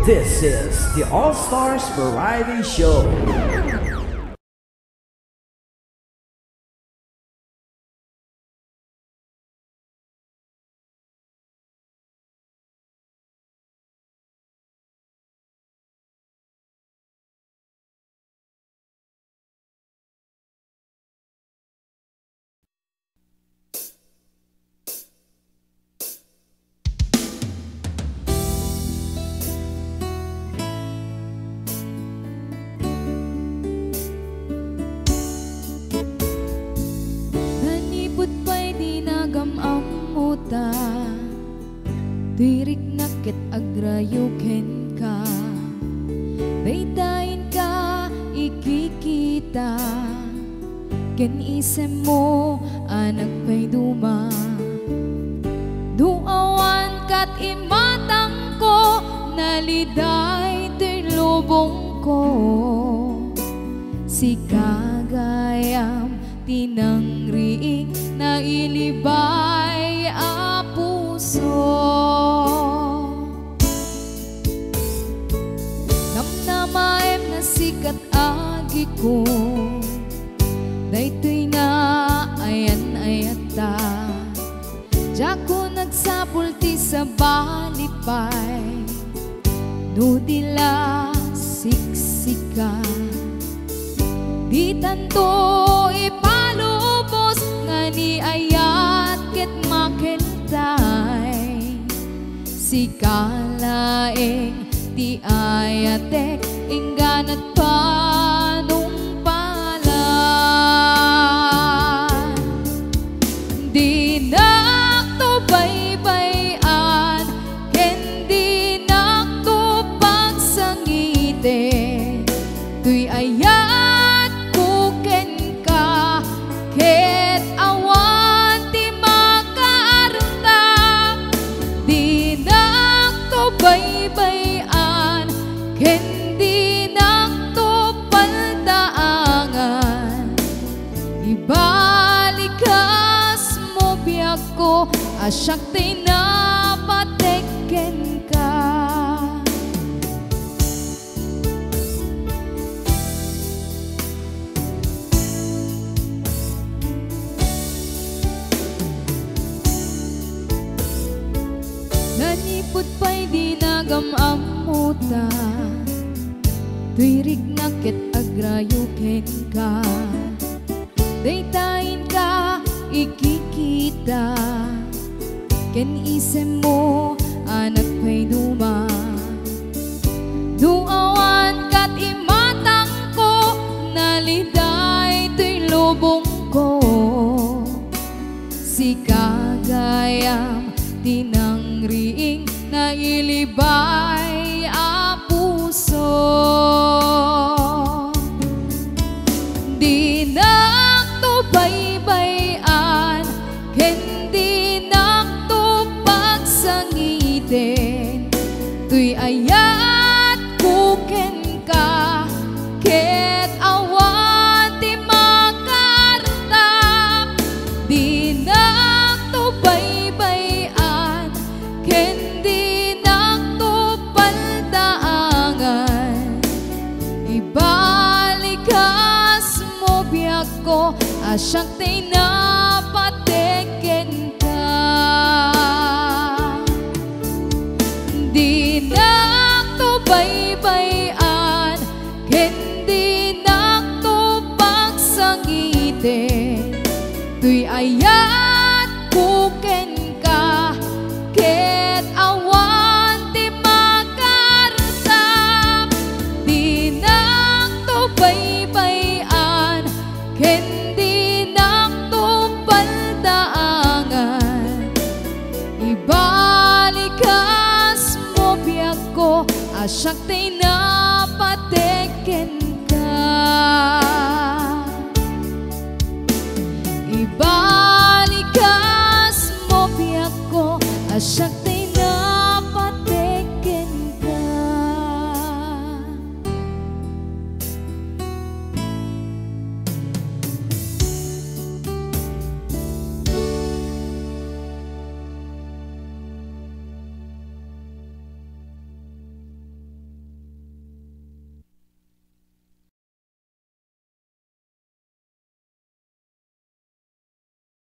This is the All Stars Variety Show. Tirik nakit agrayuken ka, daydayin ka ikikita, ken isem mo anak pa'y duma. Duawan kat imatang ko, naliday tilubong ko, si kagayam tinangriing na ilibay a puso. Namnamaem na sikat agi ko, daytoy nga ayan ayata, diyak ko nagsapulti sa balipay, nudila siksika, di tanto ipalubos nga ni ayat ket makentay, si kalaeng ti ayatek ingganat panungpalan. Di nakto baybayan ken di nakto pagsangite, tuy ayat kuken ka ket awan ti makaarta. Di nakto baybayan ken di nakto paldaangan, ibalikas mo biyak ko asyak ti napateken ka. Nanipot pa'y di nagamamuta, tuwirik nakit agrayuken ka, daytayin ka ikikita, ken isem mo anak pa'y duma. Duawan kat imatang ko, naliday tuy lubong ko, si kagayam tinangriing na ilibay a puso. Di nakto baybayan ken di nakto pagsangiten, tuy ayat kuken ka ket awan ti makarta. Di nakto baybayan ken di nakto paldaangan, ibalikas mo biyak ko asyak ti napateken ka. Di nakto baybayan ken di nakto pagsangiten, tuy ayat kuken ka ket awan ti makarta. Di nakto baybayan ken di nakto paldaangan, ibalikas mo biyak ko asyak ti napateken ka. Ibalikas mo biyak ko asyak